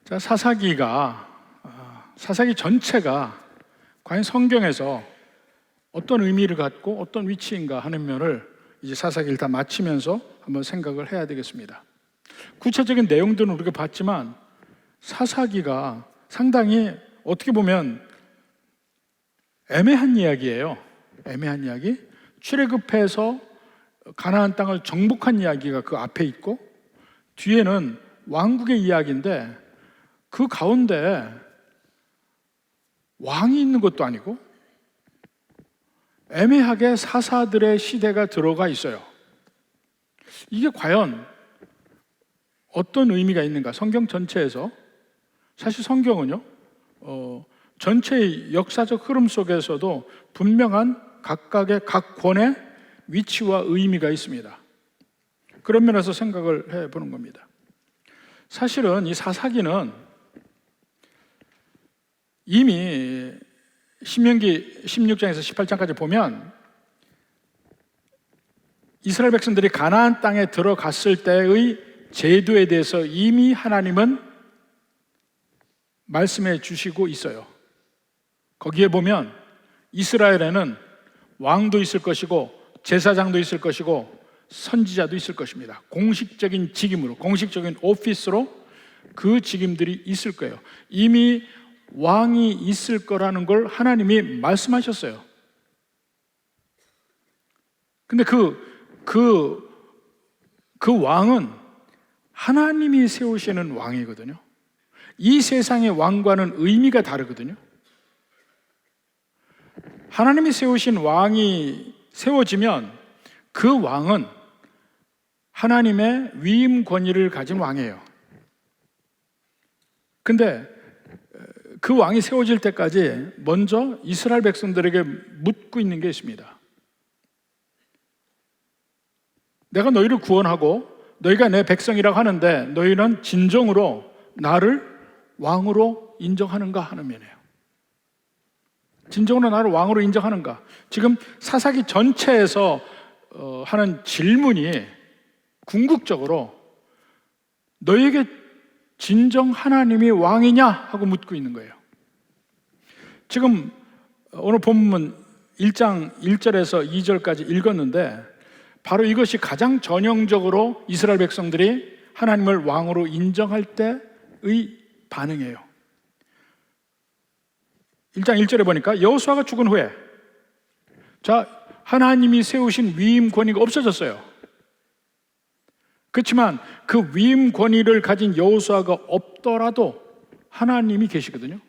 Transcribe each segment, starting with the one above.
자, 사사기 전체가 과연 성경에서 어떤 의미를 갖고 어떤 위치인가 하는 면을 이제 사사기를 다 마치면서 한번 생각을 해야 되겠습니다. 구체적인 내용들은 우리가 봤지만 사사기가 상당히 어떻게 보면 애매한 이야기예요. 애매한 이야기. 출애굽해서 가나안 땅을 정복한 이야기가 그 앞에 있고, 뒤에는 왕국의 이야기인데 그 가운데 왕이 있는 것도 아니고 애매하게 사사들의 시대가 들어가 있어요. 이게 과연 어떤 의미가 있는가? 성경 전체에서, 사실 성경은요 전체의 역사적 흐름 속에서도 분명한 각각의 각 권의 위치와 의미가 있습니다. 그런 면에서 생각을 해보는 겁니다. 사실은 이 사사기는 이미 신명기 16장에서 18장까지 보면 이스라엘 백성들이 가나안 땅에 들어갔을 때의 제도에 대해서 이미 하나님은 말씀해 주시고 있어요. 거기에 보면 이스라엘에는 왕도 있을 것이고 제사장도 있을 것이고 선지자도 있을 것입니다. 공식적인 직임으로, 공식적인 오피스로 그 직임들이 있을 거예요. 이미 왕이 있을 거라는 걸 하나님이 말씀하셨어요. 근데 그 왕은 하나님이 세우시는 왕이거든요. 이 세상의 왕과는 의미가 다르거든요. 하나님이 세우신 왕이 세워지면 그 왕은 하나님의 위임 권위를 가진 왕이에요. 근데 그 왕이 세워질 때까지 먼저 이스라엘 백성들에게 묻고 있는 게 있습니다. 내가 너희를 구원하고 너희가 내 백성이라고 하는데 너희는 진정으로 나를 왕으로 인정하는가 하는 면이에요. 진정으로 나를 왕으로 인정하는가? 지금 사사기 전체에서 하는 질문이 궁극적으로 너희에게 진정 하나님이 왕이냐 하고 묻고 있는 거예요. 지금 오늘 본문 1장 1절에서 2절까지 읽었는데 바로 이것이 가장 전형적으로 이스라엘 백성들이 하나님을 왕으로 인정할 때의 반응이에요. 1장 1절에 보니까 여호수아가 죽은 후에 하나님이 세우신 위임 권위가 없어졌어요. 그렇지만 그 위임 권위를 가진 여호수아가 없더라도 하나님이 계시거든요.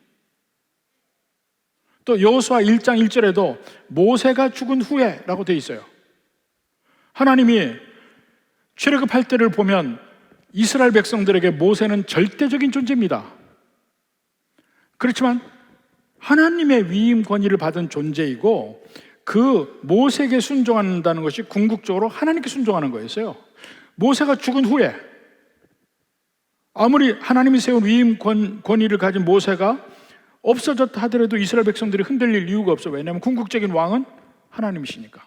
또 여호수아 1장 1절에도 모세가 죽은 후에라고 되어 있어요. 하나님이 출애굽할 때를 보면 이스라엘 백성들에게 모세는 절대적인 존재입니다. 그렇지만 하나님의 위임 권위를 받은 존재이고 그 모세에게 순종한다는 것이 궁극적으로 하나님께 순종하는 거였어요. 모세가 죽은 후에 아무리 하나님이 세운 위임 권위를 가진 모세가 없어졌다 하더라도 이스라엘 백성들이 흔들릴 이유가 없어요. 왜냐하면 궁극적인 왕은 하나님이시니까.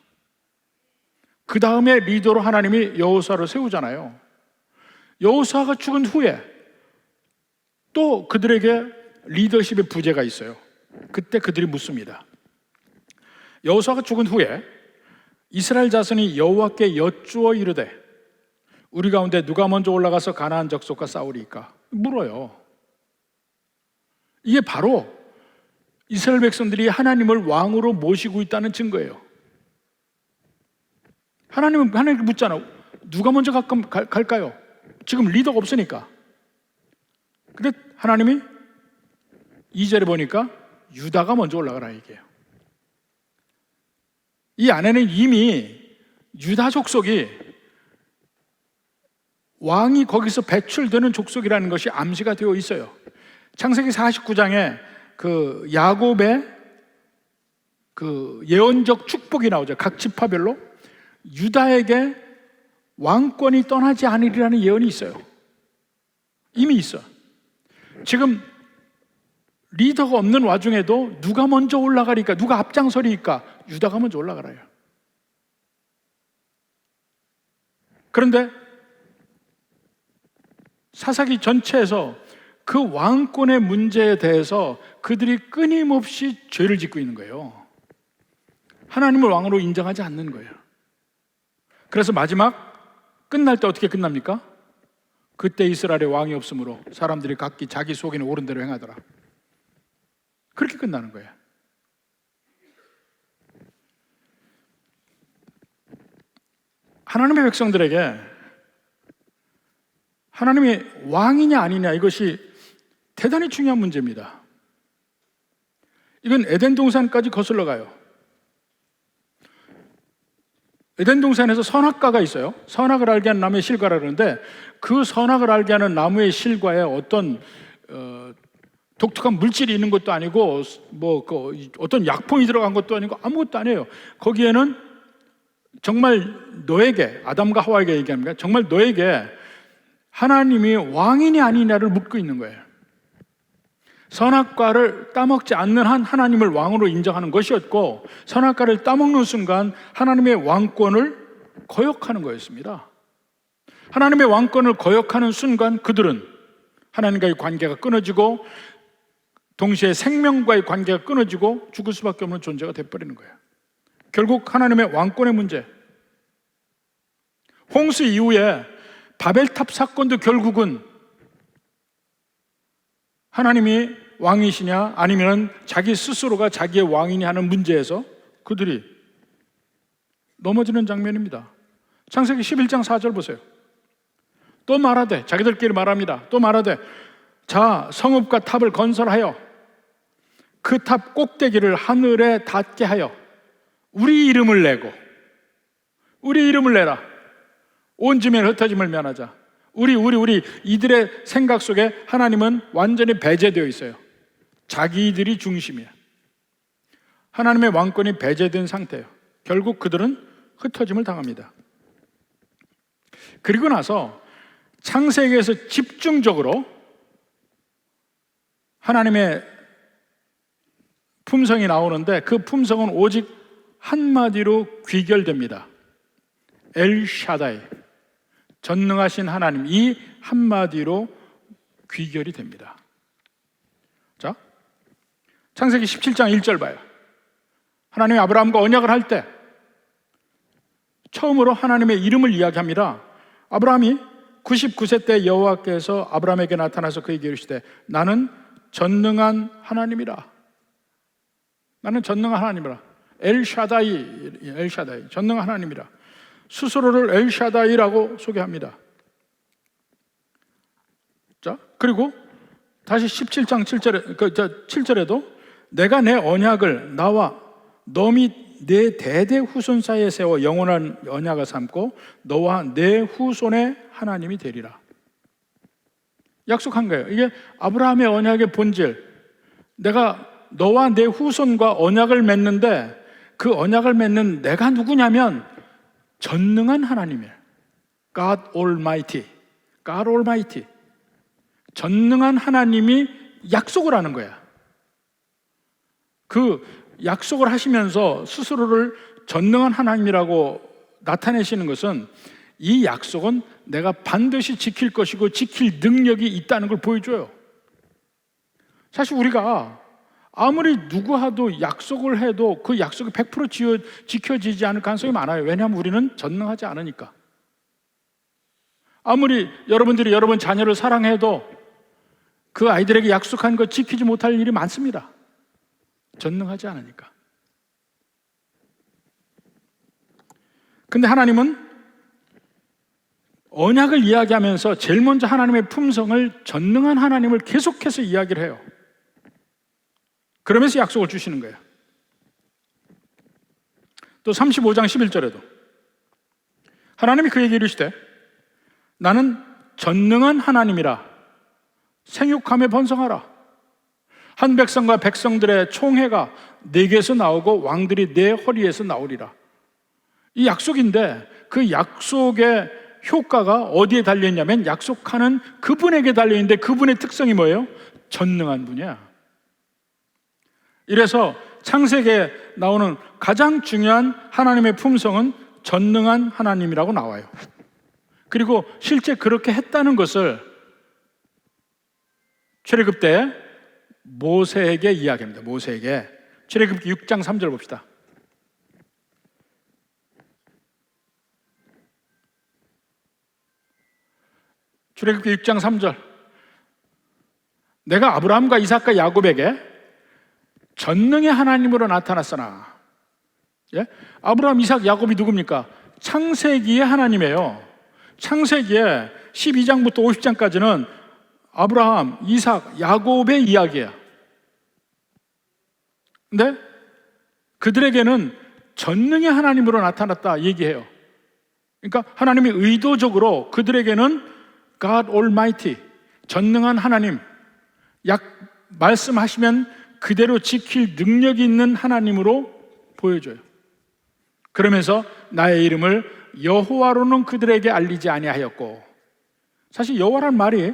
그 다음에 리더로 하나님이 여호수아를 세우잖아요. 여호수아가 죽은 후에 또 그들에게 리더십의 부재가 있어요. 그때 그들이 묻습니다. 여호수아가 죽은 후에 이스라엘 자손이 여호와께 여쭈어 이르되 우리 가운데 누가 먼저 올라가서 가나안 족속과 싸우리까? 물어요. 이게 바로 이스라엘 백성들이 하나님을 왕으로 모시고 있다는 증거예요. 하나님께 묻잖아. 누가 먼저 갈까요? 지금 리더가 없으니까. 근데 하나님이 2절에 보니까 유다가 먼저 올라가라 얘기해요. 이 안에는 이미 유다 족속이 왕이 거기서 배출되는 족속이라는 것이 암시가 되어 있어요. 창세기 49장에 그 야곱의 그 예언적 축복이 나오죠. 각 지파별로 유다에게 왕권이 떠나지 않으리라는 예언이 있어요. 이미 있어. 지금 리더가 없는 와중에도 누가 먼저 올라가리까? 누가 앞장서리까? 유다가 먼저 올라가라요. 그런데 사사기 전체에서 그 왕권의 문제에 대해서 그들이 끊임없이 죄를 짓고 있는 거예요. 하나님을 왕으로 인정하지 않는 거예요. 그래서 마지막 끝날 때 어떻게 끝납니까? 그때 이스라엘에 왕이 없으므로 사람들이 각기 자기 속에는 옳은 대로 행하더라. 그렇게 끝나는 거예요. 하나님의 백성들에게 하나님이 왕이냐 아니냐, 이것이 대단히 중요한 문제입니다. 이건 에덴 동산까지 거슬러 가요. 에덴 동산에서 선악과가 있어요. 선악을 알게 하는 나무의 실과라 그러는데, 그 선악을 알게 하는 나무의 실과에 어떤 독특한 물질이 있는 것도 아니고 어떤 약품이 들어간 것도 아니고 아무것도 아니에요. 거기에는 정말 너에게, 아담과 하와에게 얘기합니다. 정말 너에게 하나님이 왕이냐 아니냐를 묻고 있는 거예요. 선악과를 따먹지 않는 한 하나님을 왕으로 인정하는 것이었고, 선악과를 따먹는 순간 하나님의 왕권을 거역하는 거였습니다. 하나님의 왕권을 거역하는 순간 그들은 하나님과의 관계가 끊어지고, 동시에 생명과의 관계가 끊어지고 죽을 수밖에 없는 존재가 되어버리는 거예요. 결국 하나님의 왕권의 문제, 홍수 이후에 바벨탑 사건도 결국은 하나님이 왕이시냐 아니면 자기 스스로가 자기의 왕이냐 하는 문제에서 그들이 넘어지는 장면입니다. 창세기 11장 4절 보세요. 또 말하되, 자기들끼리 말합니다. 또 말하되, 자, 성읍과 탑을 건설하여 그 탑 꼭대기를 하늘에 닿게 하여 우리 이름을 내고, 우리 이름을 내라. 온 지면에 흩어짐을 면하자. 우리 이들의 생각 속에 하나님은 완전히 배제되어 있어요. 자기들이 중심이야. 하나님의 왕권이 배제된 상태예요. 결국 그들은 흩어짐을 당합니다. 그리고 나서 창세기에서 집중적으로 하나님의 품성이 나오는데, 그 품성은 오직 한마디로 귀결됩니다. 엘샤다이, 전능하신 하나님, 이 한마디로 귀결이 됩니다. 자, 창세기 17장 1절 봐요. 하나님이 아브라함과 언약을 할 때 처음으로 하나님의 이름을 이야기합니다. 아브라함이 99세 때 여호와께서 아브라함에게 나타나서 그에게 이르시되, 나는 전능한 하나님이라. 나는 전능한 하나님이라. 엘샤다이, 전능한 하나님이라. 스스로를 엘샤다이라고 소개합니다. 자, 그리고 다시 17장 7절에도 내가 내 언약을 나와 너 및 내 대대 후손 사이에 세워 영원한 언약을 삼고 너와 내 후손의 하나님이 되리라. 약속한 거예요. 이게 아브라함의 언약의 본질. 내가 너와 내 후손과 언약을 맺는데, 그 언약을 맺는 내가 누구냐면 전능한 하나님이에요. God Almighty. God Almighty. 전능한 하나님이 약속을 하는 거야. 그 약속을 하시면서 스스로를 전능한 하나님이라고 나타내시는 것은, 이 약속은 내가 반드시 지킬 것이고 지킬 능력이 있다는 걸 보여줘요. 사실 우리가 아무리 누구와도 약속을 해도 그 약속이 100% 지켜지지 않을 가능성이 많아요. 왜냐하면 우리는 전능하지 않으니까. 아무리 여러분들이 여러분 자녀를 사랑해도 그 아이들에게 약속한 거 지키지 못할 일이 많습니다. 전능하지 않으니까. 근데 하나님은 언약을 이야기하면서 제일 먼저 하나님의 품성을, 전능한 하나님을 계속해서 이야기를 해요. 그러면서 약속을 주시는 거예요. 또 35장 11절에도 하나님이 그에게 이르시되, 나는 전능한 하나님이라 생육하며 번성하라. 한 백성과 백성들의 총회가 내게서 나오고 왕들이 내 허리에서 나오리라. 이 약속인데, 그 약속의 효과가 어디에 달려있냐면 약속하는 그분에게 달려있는데, 그분의 특성이 뭐예요? 전능한 분이야. 이래서 창세기에 나오는 가장 중요한 하나님의 품성은 전능한 하나님이라고 나와요. 그리고 실제 그렇게 했다는 것을 출애굽 때 모세에게 이야기합니다. 모세에게. 출애굽기 6장 3절 봅시다. 출애굽기 6장 3절. 내가 아브라함과 이삭과 야곱에게 전능의 하나님으로 나타났으나, 예? 아브라함, 이삭, 야곱이 누굽니까? 창세기의 하나님이에요. 창세기에 12장부터 50장까지는 아브라함, 이삭, 야곱의 이야기야. 근데 그들에게는 전능의 하나님으로 나타났다 얘기해요. 그러니까 하나님이 의도적으로 그들에게는 God Almighty, 전능한 하나님, 말씀하시면 그대로 지킬 능력이 있는 하나님으로 보여줘요. 그러면서 나의 이름을 여호와로는 그들에게 알리지 아니하였고, 사실 여호와란 말이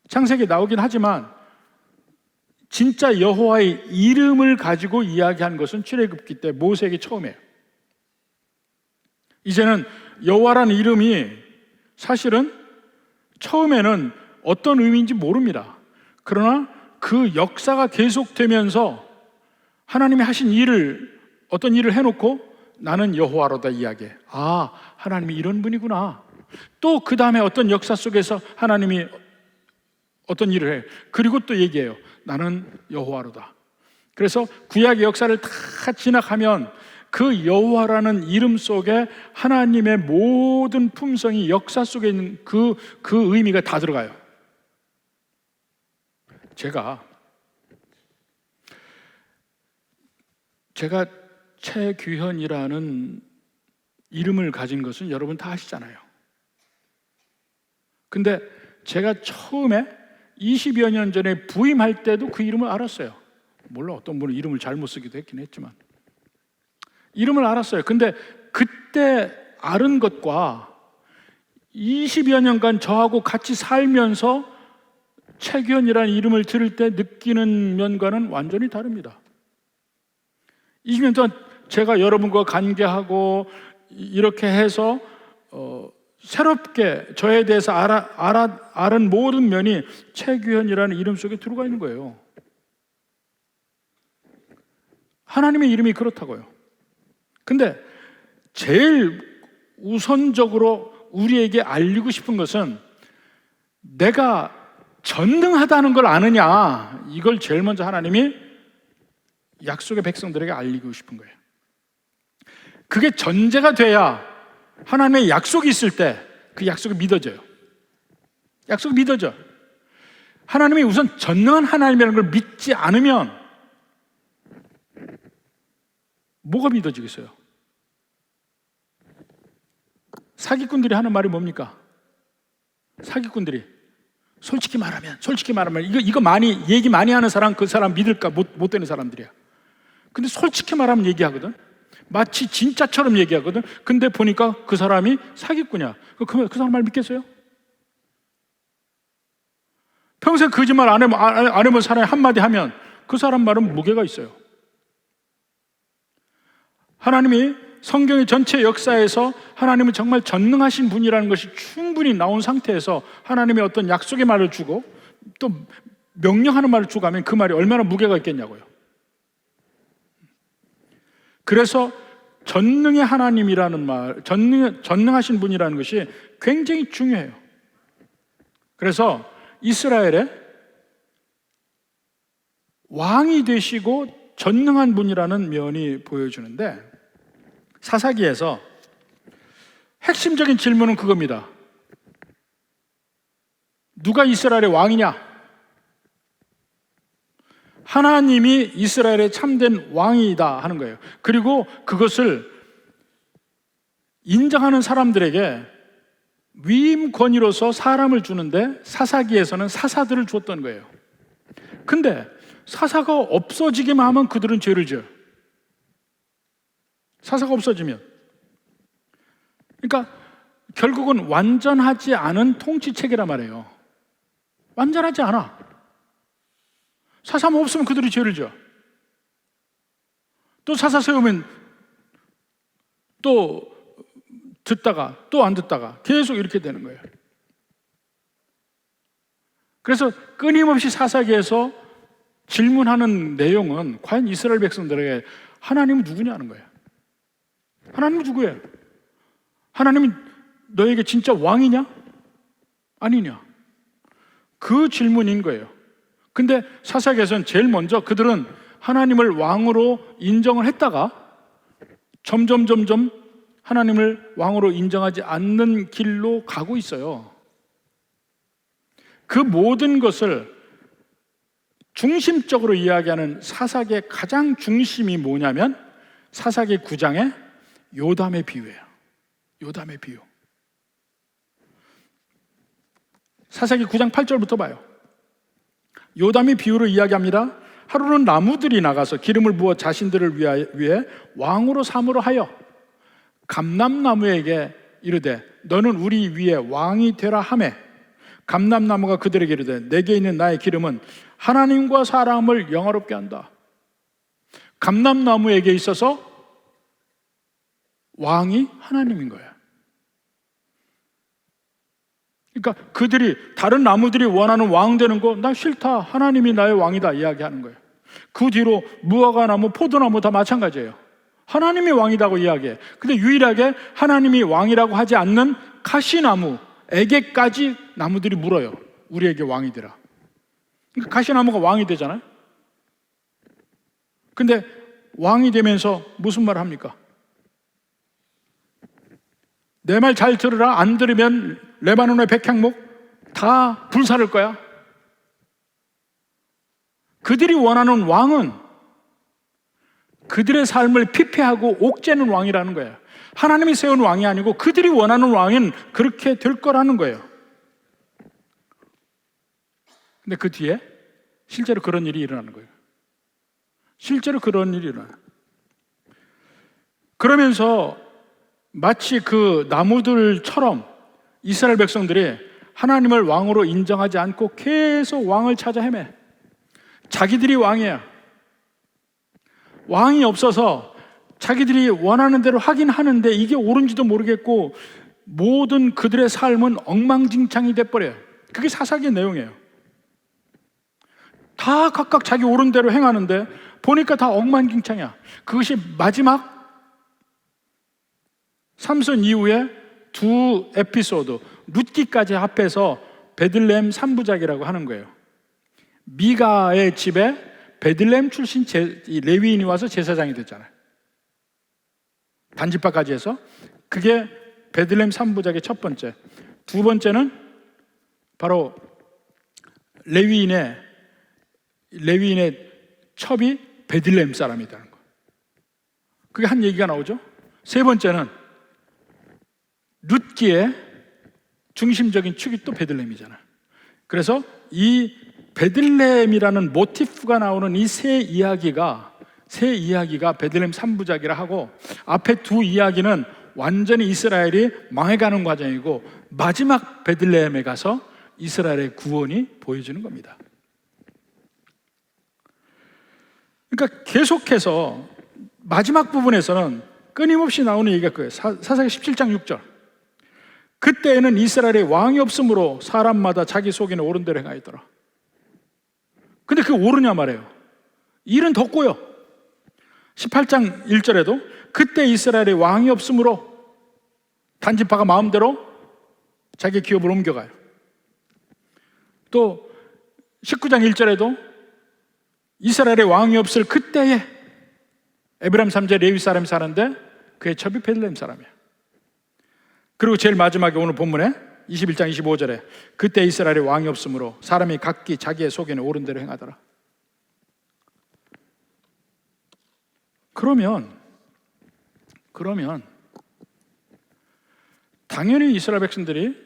창세기에 나오긴 하지만 진짜 여호와의 이름을 가지고 이야기한 것은 출애굽기 때 모세에게 처음이에요. 이제는 여호와라는 이름이 사실은 처음에는 어떤 의미인지 모릅니다. 그러나 그 역사가 계속되면서 하나님이 하신 일을, 어떤 일을 해놓고 나는 여호와로다 이야기해. 아, 하나님이 이런 분이구나. 또 그 다음에 어떤 역사 속에서 하나님이 어떤 일을 해. 그리고 또 얘기해요. 나는 여호와로다. 그래서 구약의 역사를 다 지나가면 그 여호와라는 이름 속에 하나님의 모든 품성이 역사 속에 있는 그 의미가 다 들어가요. 제가 최규현이라는 이름을 가진 것은 여러분 다 아시잖아요. 근데 제가 처음에 20여 년 전에 부임할 때도 그 이름을 알았어요. 물론 어떤 분은 이름을 잘못 쓰기도 했긴 했지만 이름을 알았어요. 근데 그때 아는 것과 20여 년간 저하고 같이 살면서 최규현이라는 이름을 들을 때 느끼는 면과는 완전히 다릅니다. 20년 동안 제가 여러분과 관계하고 이렇게 해서 새롭게 저에 대해서 아는 모든 면이 최규현이라는 이름 속에 들어가 있는 거예요. 하나님의 이름이 그렇다고요. 근데 제일 우선적으로 우리에게 알리고 싶은 것은 내가 전능하다는 걸 아느냐, 이걸 제일 먼저 하나님이 약속의 백성들에게 알리고 싶은 거예요. 그게 전제가 돼야 하나님의 약속이 있을 때 그 약속이 믿어져요. 약속이 믿어져. 하나님이 우선 전능한 하나님이라는 걸 믿지 않으면 뭐가 믿어지겠어요? 사기꾼들이 하는 말이 뭡니까? 사기꾼들이 솔직히 말하면 이거 많이 얘기 많이 하는 사람, 그 사람 믿을까 못 되는 사람들이야. 근데 솔직히 말하면 얘기하거든. 마치 진짜처럼 얘기하거든. 근데 보니까 그 사람이 사기꾼이야. 그 사람 말 믿겠어요? 평생 거짓말 안 해본 사람이 한마디 하면 그 사람 말은 무게가 있어요. 하나님이 성경의 전체 역사에서 하나님은 정말 전능하신 분이라는 것이 충분히 나온 상태에서 하나님의 어떤 약속의 말을 주고 또 명령하는 말을 주고 하면 그 말이 얼마나 무게가 있겠냐고요. 그래서 전능의 하나님이라는 말, 전능하신 분이라는 것이 굉장히 중요해요. 그래서 이스라엘의 왕이 되시고 전능한 분이라는 면이 보여주는데, 사사기에서 핵심적인 질문은 그겁니다. 누가 이스라엘의 왕이냐? 하나님이 이스라엘의 참된 왕이다 하는 거예요. 그리고 그것을 인정하는 사람들에게 위임 권위로서 사람을 주는데 사사기에서는 사사들을 줬던 거예요. 근데 사사가 없어지기만 하면 그들은 죄를 지어요. 사사가 없어지면. 그러니까 결국은 완전하지 않은 통치체계란 말이에요. 완전하지 않아. 사사만 없으면 그들이 죄를 지어. 또 사사 세우면 또 듣다가 또 안 듣다가 계속 이렇게 되는 거예요. 그래서 끊임없이 사사기에서 질문하는 내용은 과연 이스라엘 백성들에게 하나님은 누구냐는 거예요. 하나님은 누구예요? 하나님이 너에게 진짜 왕이냐? 아니냐? 그 질문인 거예요. 근데 사사기에서는 제일 먼저 그들은 하나님을 왕으로 인정을 했다가 점점 하나님을 왕으로 인정하지 않는 길로 가고 있어요. 그 모든 것을 중심적으로 이야기하는 사사기의 가장 중심이 뭐냐면 사사기 9장의 요담의 비유예요. 요담의 비유. 사사기 9장 8절부터 봐요. 요담이 비유로 이야기합니다. 하루는 나무들이 나가서 기름을 부어 자신들을 위해 왕으로 삼으로 하여 감람나무에게 이르되 너는 우리 위에 왕이 되라 하매 감람나무가 그들에게 이르되 내게 있는 나의 기름은 하나님과 사람을 영화롭게 한다. 감람나무에게 있어서 왕이 하나님인 거예요. 그러니까 그들이 다른 나무들이 원하는 왕 되는 거 나 싫다. 하나님이 나의 왕이다 이야기하는 거예요. 그 뒤로 무화과나무, 포도나무 다 마찬가지예요. 하나님이 왕이라고 이야기해. 근데 유일하게 하나님이 왕이라고 하지 않는 가시나무에게까지 나무들이 물어요. 우리에게 왕이 되라. 그러니까 가시나무가 왕이 되잖아요. 근데 왕이 되면서 무슨 말을 합니까? 내 말 잘 들으라. 안 들으면 레바논의 백향목 다 불사를 거야. 그들이 원하는 왕은 그들의 삶을 피폐하고 옥죄는 왕이라는 거예요. 하나님이 세운 왕이 아니고 그들이 원하는 왕은 그렇게 될 거라는 거예요. 근데 그 뒤에 실제로 그런 일이 일어나는 거예요. 실제로 그런 일이 일어나요. 그러면서 마치 그 나무들처럼 이스라엘 백성들이 하나님을 왕으로 인정하지 않고 계속 왕을 찾아 헤매. 자기들이 왕이야. 왕이 없어서 자기들이 원하는 대로 하긴 하는데 이게 옳은지도 모르겠고 모든 그들의 삶은 엉망진창이 돼버려요. 그게 사사기의 내용이에요. 다 각각 자기 옳은 대로 행하는데 보니까 다 엉망진창이야. 그것이 마지막 삼손 이후에 두 에피소드 룻기까지 합해서 베들레헴 3부작이라고 하는 거예요. 미가의 집에 베들레헴 출신 레위인이 와서 제사장이 됐잖아요. 단지파까지 해서 그게 베들레헴 3부작의 첫 번째. 두 번째는 바로 레위인의 첩이 베들레헴 사람이라는 거. 그게 한 얘기가 나오죠. 세 번째는 룻기의 중심적인 축이 또 베들레헴이잖아요. 그래서 이 베들레헴이라는 모티프가 나오는 이 세 이야기가 베들레헴 3부작이라 하고 앞에 두 이야기는 완전히 이스라엘이 망해가는 과정이고 마지막 베들레헴에 가서 이스라엘의 구원이 보여지는 겁니다. 그러니까 계속해서 마지막 부분에서는 끊임없이 나오는 얘기가 그거예요. 사사기 17장 6절. 그때에는 이스라엘에 왕이 없으므로 사람마다 자기 속에는 옳은 대로 행하였더라. 근데 그게 옳으냐 말이에요. 일은 더 꼬여. 18장 1절에도 그때 이스라엘에 왕이 없으므로 단지파가 마음대로 자기 기업을 옮겨가요. 또 19장 1절에도 이스라엘에 왕이 없을 그때에 에브라임 3제 레위 사람이 사는데 그의 첩이 베들레헴 사람이야. 그리고 제일 마지막에 오늘 본문에 21장 25절에 그때 이스라엘에 왕이 없으므로 사람이 각기 자기의 속에는 옳은 대로 행하더라. 그러면 당연히 이스라엘 백성들이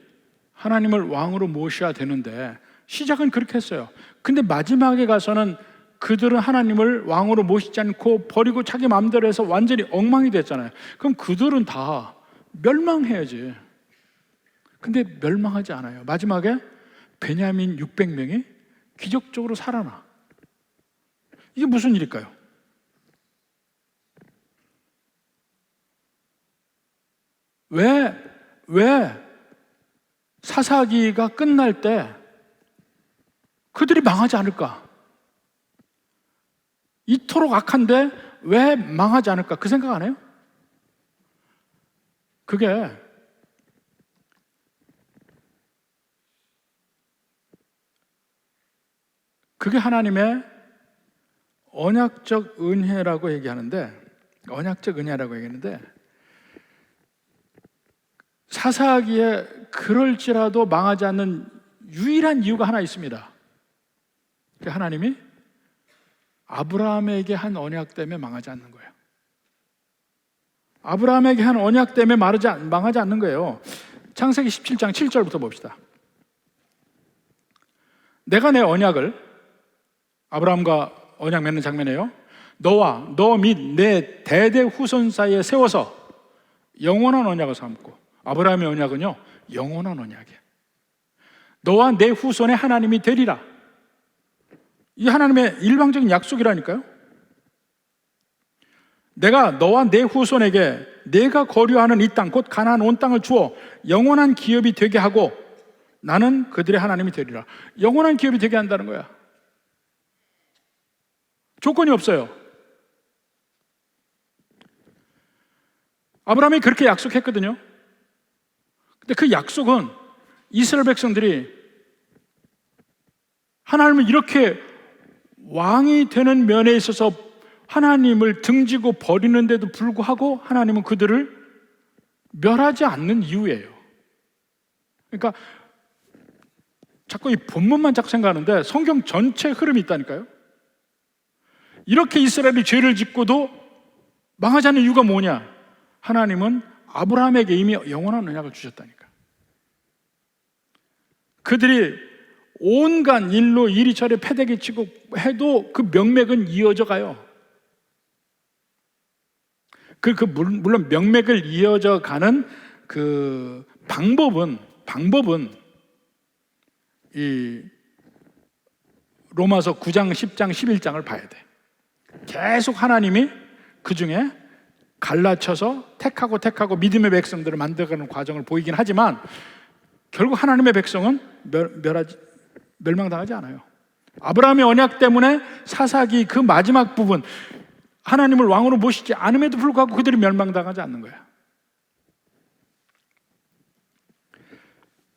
하나님을 왕으로 모셔야 되는데 시작은 그렇게 했어요. 근데 마지막에 가서는 그들은 하나님을 왕으로 모시지 않고 버리고 자기 마음대로 해서 완전히 엉망이 됐잖아요. 그럼 그들은 다 멸망해야지. 근데 멸망하지 않아요. 마지막에 베냐민 600명이 기적적으로 살아나. 이게 무슨 일일까요? 왜 사사기가 끝날 때 그들이 망하지 않을까? 이토록 악한데 왜 망하지 않을까? 그 생각 안 해요? 그게 하나님의 언약적 은혜라고 얘기하는데, 사사기에 그럴지라도 망하지 않는 유일한 이유가 하나 있습니다. 하나님이 아브라함에게 한 언약 때문에 망하지 않는 거예요. 아브라함에게 한 언약 때문에 망하지 않는 거예요. 창세기 17장 7절부터 봅시다. 내가 내 언약을, 아브라함과 언약 맺는 장면이에요. 너와 너 및 내 대대 후손 사이에 세워서 영원한 언약을 삼고, 아브라함의 언약은요 영원한 언약이에요. 너와 내 후손의 하나님이 되리라. 이 하나님의 일방적인 약속이라니까요. 내가 너와 내 후손에게 내가 거류하는 이 땅, 곧 가나안 온 땅을 주어 영원한 기업이 되게 하고 나는 그들의 하나님이 되리라. 영원한 기업이 되게 한다는 거야. 조건이 없어요. 아브라함이 그렇게 약속했거든요. 근데 그 약속은 이스라엘 백성들이 하나님을 이렇게 왕이 되는 면에 있어서 하나님을 등지고 버리는데도 불구하고 하나님은 그들을 멸하지 않는 이유예요. 그러니까 자꾸 이 본문만 자꾸 생각하는데 성경 전체 흐름이 있다니까요. 이렇게 이스라엘이 죄를 짓고도 망하지 않는 이유가 뭐냐? 하나님은 아브라함에게 이미 영원한 언약을 주셨다니까. 그들이 온갖 일로 이리저리 패대기 치고 해도 그 명맥은 이어져 가요. 물론 명맥을 이어져 가는 그 방법은 이 로마서 9장, 10장, 11장을 봐야 돼. 계속 하나님이 그 중에 갈라쳐서 택하고 믿음의 백성들을 만들어가는 과정을 보이긴 하지만 결국 하나님의 백성은 멸망당하지 않아요. 아브라함의 언약 때문에 사사기 그 마지막 부분, 하나님을 왕으로 모시지 않음에도 불구하고 그들이 멸망당하지 않는 거야.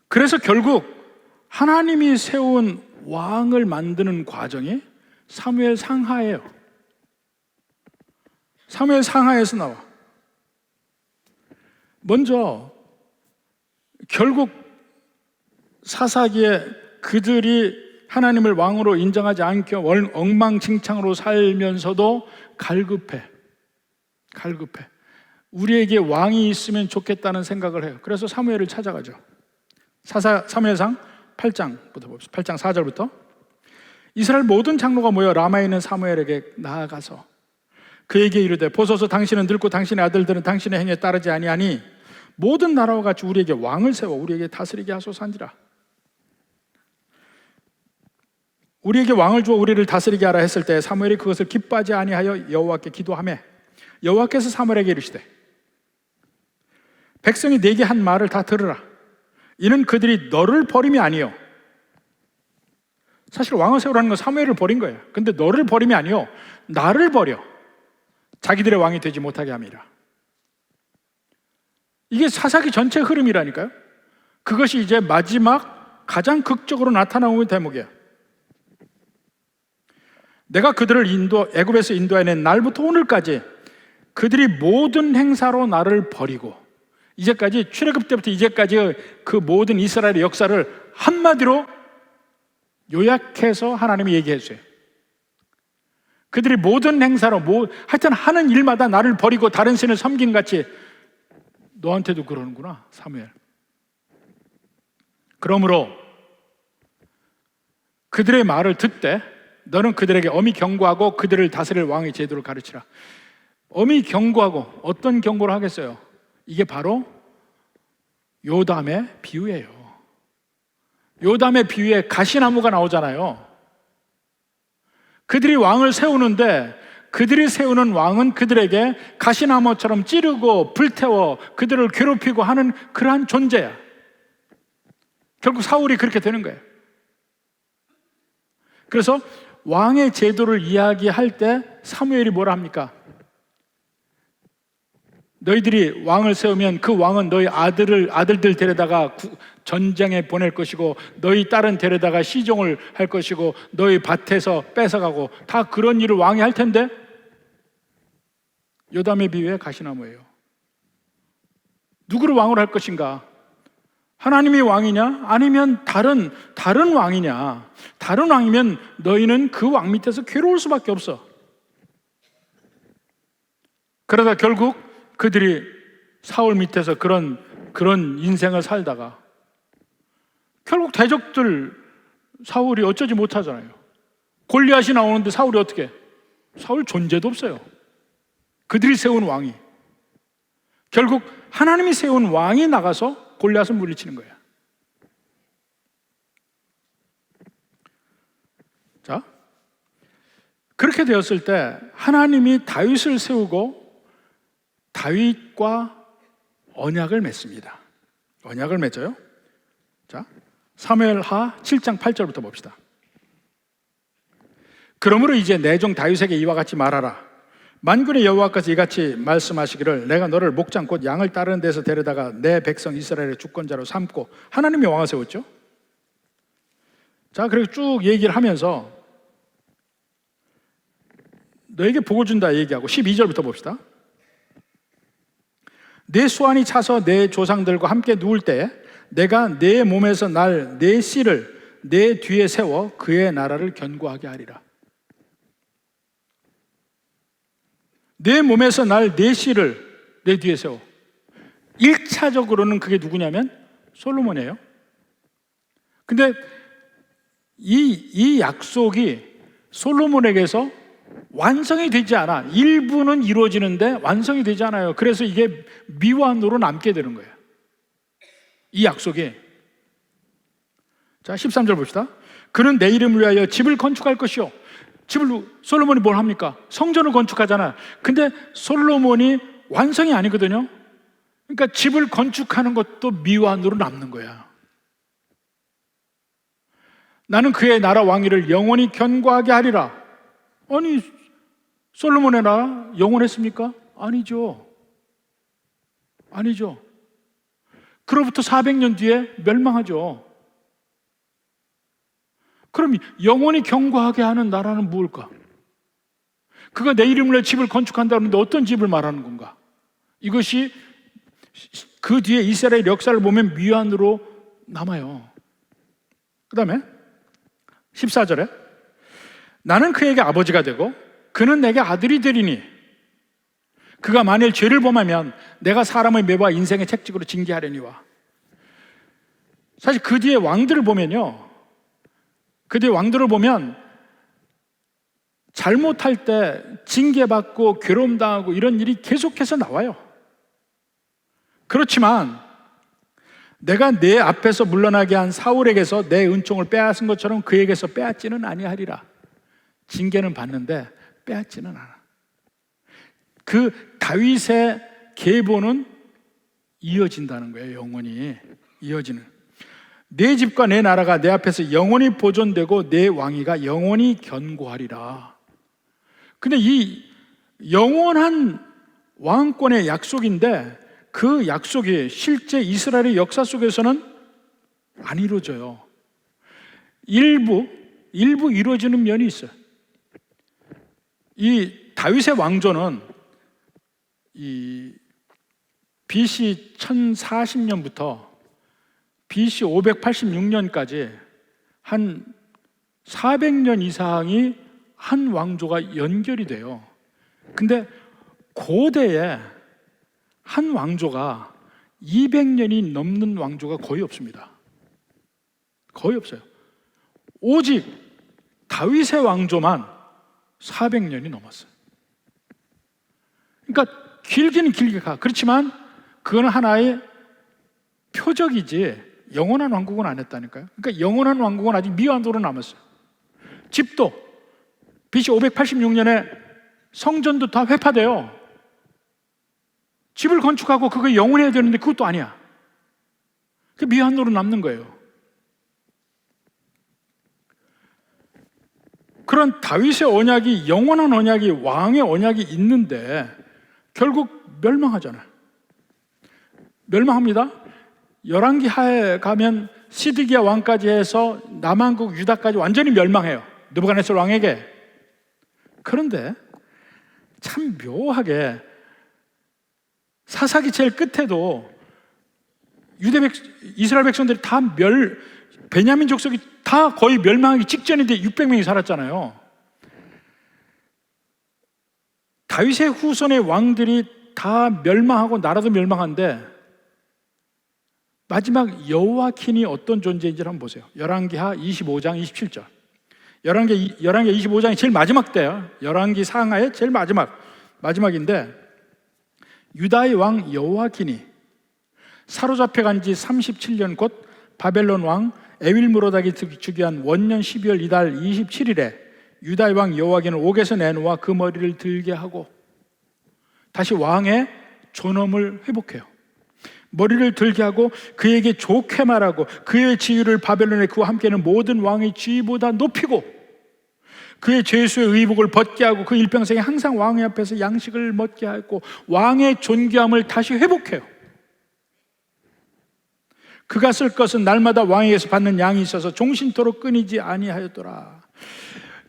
그래서 결국 하나님이 세운 왕을 만드는 과정이 사무엘 상하예요. 사무엘 상하에서 나와. 먼저 결국 사사기에 그들이 하나님을 왕으로 인정하지 않고 엉망진창으로 살면서도 갈급해. 우리에게 왕이 있으면 좋겠다는 생각을 해요. 그래서 사무엘을 찾아가죠. 사무엘상 8장부터 봅시다. 8장 4절부터. 이스라엘 모든 장로가 모여 라마에 있는 사무엘에게 나아가서 그에게 이르되 보소서 당신은 늙고 당신의 아들들은 당신의 행위에 따르지 아니하니 모든 나라와 같이 우리에게 왕을 세워 우리에게 다스리게 하소서한지라. 우리에게 왕을 주어 우리를 다스리게 하라 했을 때 사무엘이 그것을 기뻐하지 아니하여 여호와께 기도하매 여호와께서 사무엘에게 이르시되 백성이 네게 한 말을 다 들으라. 이는 그들이 너를 버림이 아니요. 사실 왕을 세우라는 건 사무엘을 버린 거예요. 근데 너를 버림이 아니요 나를 버려 자기들의 왕이 되지 못하게 함이라. 이게 사사기 전체 흐름이라니까요. 그것이 이제 마지막 가장 극적으로 나타나는 대목이에요. 내가 그들을 애굽에서 인도해낸 날부터 오늘까지 그들이 모든 행사로 나를 버리고, 이제까지 출애굽 때부터 이제까지 그 모든 이스라엘의 역사를 한마디로 요약해서 하나님이 얘기해 주세요. 그들이 모든 행사로 하여튼 하는 일마다 나를 버리고 다른 신을 섬긴 같이 너한테도 그러는구나, 사무엘. 그러므로 그들의 말을 듣되 너는 그들에게 엄히 경고하고 그들을 다스릴 왕의 제도를 가르치라. 엄히 경고하고, 어떤 경고를 하겠어요? 이게 바로 요담의 비유예요. 요담의 비유에 가시나무가 나오잖아요. 그들이 왕을 세우는데 그들이 세우는 왕은 그들에게 가시나무처럼 찌르고 불태워 그들을 괴롭히고 하는 그러한 존재야. 결국 사울이 그렇게 되는 거예요. 그래서 왕의 제도를 이야기할 때 사무엘이 뭐라 합니까? 너희들이 왕을 세우면 그 왕은 너희 아들들 데려다가 전쟁에 보낼 것이고, 너희 딸은 데려다가 시종을 할 것이고, 너희 밭에서 뺏어가고, 다 그런 일을 왕이 할 텐데 요담의 비유에 가시나무예요. 누구를 왕으로 할 것인가? 하나님이 왕이냐? 아니면 다른 왕이냐? 다른 왕이면 너희는 그 왕 밑에서 괴로울 수밖에 없어. 그러다 결국 그들이 사울 밑에서 그런 인생을 살다가 결국 대적들 사울이 어쩌지 못하잖아요. 골리앗이 나오는데 사울이 어떻게 해? 사울 존재도 없어요. 그들이 세운 왕이. 결국 하나님이 세운 왕이 나가서 골리앗을 물리치는 거예요. 자, 그렇게 되었을 때 하나님이 다윗을 세우고 다윗과 언약을 맺습니다. 언약을 맺어요. 자, 사무엘하 7장 8절부터 봅시다. 그러므로 이제 내 종 다윗에게 이와 같이 말하라. 만군의 여호와께서 이같이 말씀하시기를 내가 너를 목장 곧 양을 따르는 데서 데려다가 내 백성 이스라엘의 주권자로 삼고, 하나님이 왕을 세웠죠. 자, 그리고 쭉 얘기를 하면서 너에게 복을 준다 얘기하고 12절부터 봅시다. 내 수완이 차서 내 조상들과 함께 누울 때에 내가 내 몸에서 날 내 씨를 내 뒤에 세워 그의 나라를 견고하게 하리라. 내 몸에서 날 내 씨를 내 뒤에 세워. 1차적으로는 그게 누구냐면 솔로몬이에요. 근데 이 약속이 솔로몬에게서 완성이 되지 않아. 일부는 이루어지는데 완성이 되지 않아요. 그래서 이게 미완으로 남게 되는 거예요, 이 약속이. 자, 13절 봅시다. 그는 내 이름을 위하여 집을 건축할 것이요. 솔로몬이 뭘 합니까? 성전을 건축하잖아. 근데 솔로몬이 완성이 아니거든요. 그러니까 집을 건축하는 것도 미완으로 남는 거야. 나는 그의 나라 왕위를 영원히 견고하게 하리라. 아니, 솔로몬의 나라 영원했습니까? 아니죠. 그로부터 400년 뒤에 멸망하죠. 그럼 영원히 견고하게 하는 나라는 무엇일까? 그가 내 이름으로 집을 건축한다는데 어떤 집을 말하는 건가? 이것이 그 뒤에 이스라엘 역사를 보면 미완으로 남아요. 그 다음에 14절에 나는 그에게 아버지가 되고 그는 내게 아들이 되리니 그가 만일 죄를 범하면 내가 사람의 매와 인생의 책찍으로 징계하려니와. 사실 그 뒤에 왕들을 보면요, 그 뒤에 왕들을 보면 잘못할 때 징계받고 괴로움당하고 이런 일이 계속해서 나와요. 그렇지만 내가 내 앞에서 물러나게 한 사울에게서 내 은총을 빼앗은 것처럼 그에게서 빼앗지는 아니하리라. 징계는 받는데 빼앗지는 않아. 그 다윗의 계보는 이어진다는 거예요. 영원히 이어지는. 내 집과 내 나라가 내 앞에서 영원히 보존되고 내 왕위가 영원히 견고하리라. 근데 이 영원한 왕권의 약속인데 그 약속이 실제 이스라엘의 역사 속에서는 안 이루어져요. 일부 이루어지는 면이 있어요. 이 다윗의 왕조는 이 BC 1040년부터 BC 586년까지 한 400년 이상이 한 왕조가 연결이 돼요. 근데 고대에 한 왕조가 200년이 넘는 왕조가 거의 없습니다. 거의 없어요. 오직 다윗의 왕조만 400년이 넘었어요. 그러니까 길기는 길게 가. 그렇지만 그건 하나의 표적이지 영원한 왕국은 안 했다니까요. 그러니까 영원한 왕국은 아직 미완으로 남았어요. 집도 BC 586년에 성전도 다 회파돼요. 집을 건축하고 그거 영원해야 되는데 그것도 아니야. 그 미완으로 남는 거예요. 그런 다윗의 언약이, 영원한 언약이, 왕의 언약이 있는데 결국 멸망하잖아요. 멸망합니다. 열왕기 하에 가면 시드기야 왕까지 해서 남한국 유다까지 완전히 멸망해요, 느부갓네살 왕에게. 그런데 참 묘하게 사사기 제일 끝에도 이스라엘 백성들이 다 베냐민 족속이 다 거의 멸망하기 직전인데 600명이 살았잖아요. 다윗의 후손의 왕들이 다 멸망하고 나라도 멸망한데 마지막 여호와킨이 어떤 존재인지를 한번 보세요. 열왕기하 25장 27절. 열왕기 25장이 제일 마지막 때예요. 열왕기 상하의 제일 마지막인데, 유다의 왕 여호와킨이 사로잡혀간 지 37년 곧 바벨론 왕 에윌무로닥이 즉위한 원년 12월 이달 27일에 유다의 왕 여호와킨을 옥에서 내놓아 그 머리를 들게 하고 다시 왕의 존엄을 회복해요. 머리를 들게 하고 그에게 좋게 말하고 그의 지위를 바벨론의 그와 함께는 모든 왕의 지위보다 높이고 그의 죄수의 의복을 벗게 하고 그 일평생에 항상 왕의 앞에서 양식을 먹게 하고 왕의 존귀함을 다시 회복해요. 그가 쓸 것은 날마다 왕에게서 받는 양이 있어서 종신토록 끊이지 아니하였더라.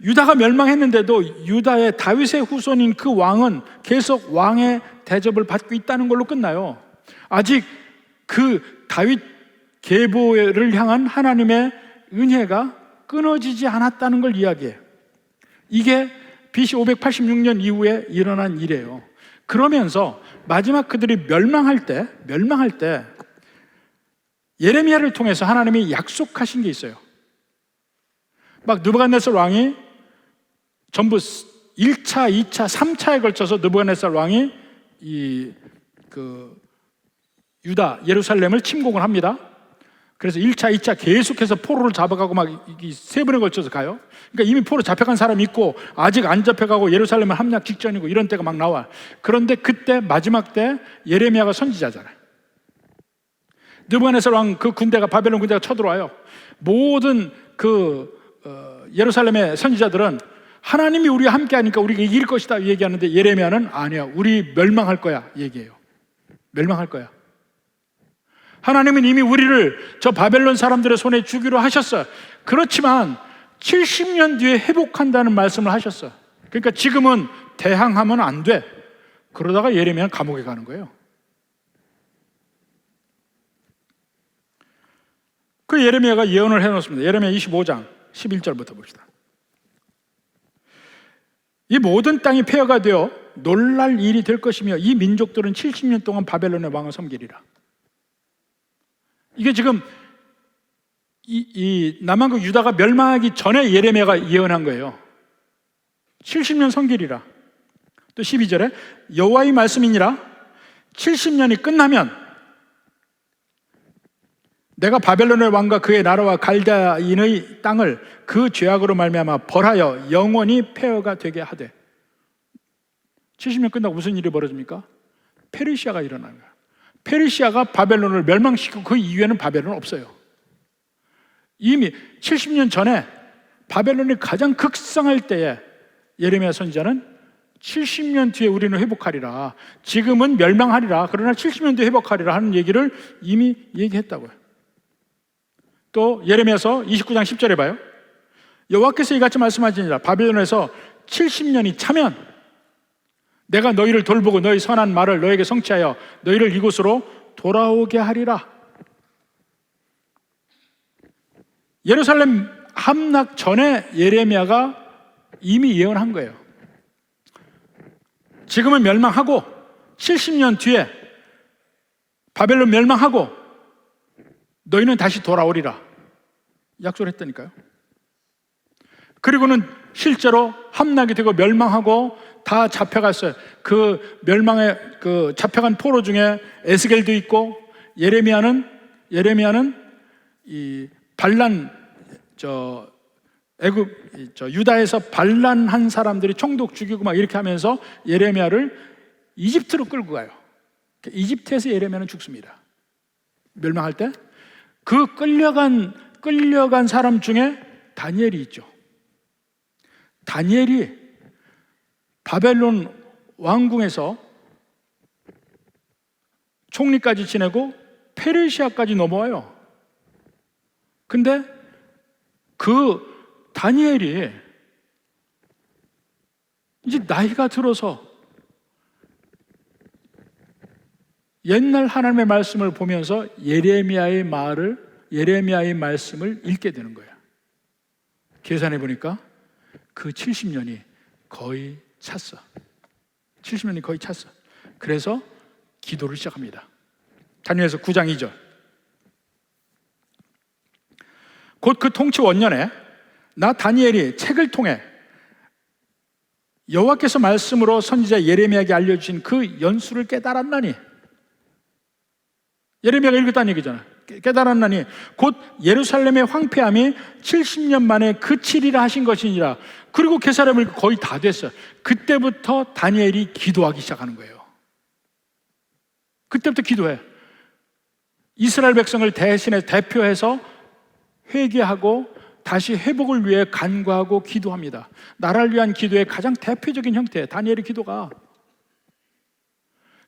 유다가 멸망했는데도 유다의 다윗의 후손인 그 왕은 계속 왕의 대접을 받고 있다는 걸로 끝나요. 아직 그 다윗 계보를 향한 하나님의 은혜가 끊어지지 않았다는 걸 이야기해요. 이게 BC 586년 이후에 일어난 일이에요. 그러면서 마지막 그들이 멸망할 때 예레미야를 통해서 하나님이 약속하신 게 있어요. 막 느부갓네살 왕이 전부 1차, 2차, 3차에 걸쳐서 느부갓네살 왕이 유다, 예루살렘을 침공을 합니다. 그래서 1차, 2차 계속해서 포로를 잡아가고 막 3번에 걸쳐서 가요. 그러니까 이미 포로 잡혀간 사람이 있고 아직 안 잡혀가고 예루살렘을 함락 직전이고 이런 때가 막 나와. 그런데 그때 마지막 때 예레미야가 선지자잖아요. 느부갓네살 왕 그 군대가, 바벨론 군대가 쳐들어와요. 모든 예루살렘의 선지자들은 하나님이 우리와 함께 하니까 우리가 이길 것이다 얘기하는데 예레미야는 아니야, 우리 멸망할 거야 얘기해요. 멸망할 거야. 하나님은 이미 우리를 저 바벨론 사람들의 손에 주기로 하셨어요. 그렇지만 70년 뒤에 회복한다는 말씀을 하셨어요. 그러니까 지금은 대항하면 안 돼. 그러다가 예레미야는 감옥에 가는 거예요. 그 예레미야가 예언을 해놓습니다. 예레미야 25장 11절부터 봅시다. 이 모든 땅이 폐허가 되어 놀랄 일이 될 것이며 이 민족들은 70년 동안 바벨론의 왕을 섬기리라. 이게 지금 이 남한국 유다가 멸망하기 전에 예레미야가 예언한 거예요. 70년 섬기리라. 또 12절에 여호와의 말씀이니라. 70년이 끝나면 내가 바벨론의 왕과 그의 나라와 갈대아인의 땅을 그 죄악으로 말미암아 벌하여 영원히 폐허가 되게 하되. 70년 끝나고 무슨 일이 벌어집니까? 페르시아가 일어나는 거예요. 페르시아가 바벨론을 멸망시키고 그 이후에는 바벨론은 없어요. 이미 70년 전에 바벨론이 가장 극성할 때에 예레미야 선지자는 70년 뒤에 우리는 회복하리라, 지금은 멸망하리라, 그러나 70년 뒤에 회복하리라 하는 얘기를 이미 얘기했다고요. 또 예레미야서 29장 10절에 봐요. 여호와께서 이같이 말씀하시니라. 바벨론에서 70년이 차면 내가 너희를 돌보고 너희 선한 말을 너에게 성취하여 너희를 이곳으로 돌아오게 하리라. 예루살렘 함락 전에 예레미야가 이미 예언한 거예요. 지금은 멸망하고 70년 뒤에 바벨론 멸망하고 너희는 다시 돌아오리라 약속을 했다니까요. 그리고는 실제로 함락이 되고 멸망하고 다 잡혀갔어요. 그 멸망에 잡혀간 포로 중에 에스겔도 있고, 예레미야는 이 유다에서 반란한 사람들이 총독 죽이고 막 이렇게 하면서 예레미야를 이집트로 끌고 가요. 이집트에서 예레미야는 죽습니다. 멸망할 때 그 끌려간 사람 중에 다니엘이 있죠. 다니엘이 바벨론 왕궁에서 총리까지 지내고 페르시아까지 넘어와요. 근데 그 다니엘이 이제 나이가 들어서 옛날 하나님의 말씀을 보면서 예레미야의 말씀을 읽게 되는 거예요. 계산해 보니까 그 70년이 거의 찼어. 70년이 거의 찼어. 그래서 기도를 시작합니다. 다니엘서 9장 2절. 곧 그 통치 원년에 나 다니엘이 책을 통해 여호와께서 말씀으로 선지자 예레미야에게 알려주신 그 연수를 깨달았나니, 예레미야가 읽었다는 얘기잖아. 깨달았나니 곧 예루살렘의 황폐함이 70년 만에 그치리라 하신 것이니라. 그리고 게사렘을 거의 다 됐어요. 그때부터 다니엘이 기도하기 시작하는 거예요. 그때부터 기도해. 이스라엘 백성을 대표해서 회개하고 다시 회복을 위해 간구하고 기도합니다. 나라를 위한 기도의 가장 대표적인 형태, 다니엘의 기도가.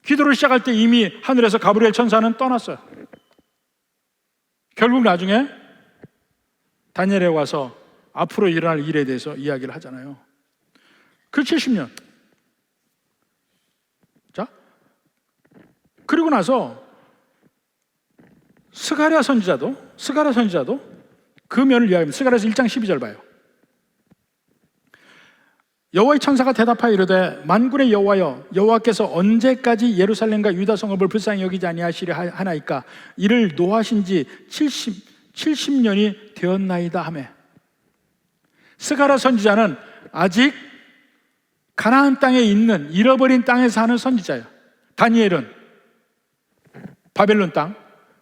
기도를 시작할 때 이미 하늘에서 가브리엘 천사는 떠났어요. 결국 나중에 다니엘에 와서 앞으로 일어날 일에 대해서 이야기를 하잖아요. 그 70년. 자, 그리고 나서 스가랴 선지자도 그 면을 이야기합니다. 스가랴서 1장 12절 봐요. 여호와의 천사가 대답하여 이르되 만군의 여호와여, 여호와께서 언제까지 예루살렘과 유다 성읍을 불쌍히 여기지 아니하시려 하나이까? 이를 노하신 지 70년이 되었나이다 하매. 스가랴 선지자는 아직 가나안 땅에 있는 잃어버린 땅에 사는 선지자예요. 다니엘은 바벨론 땅,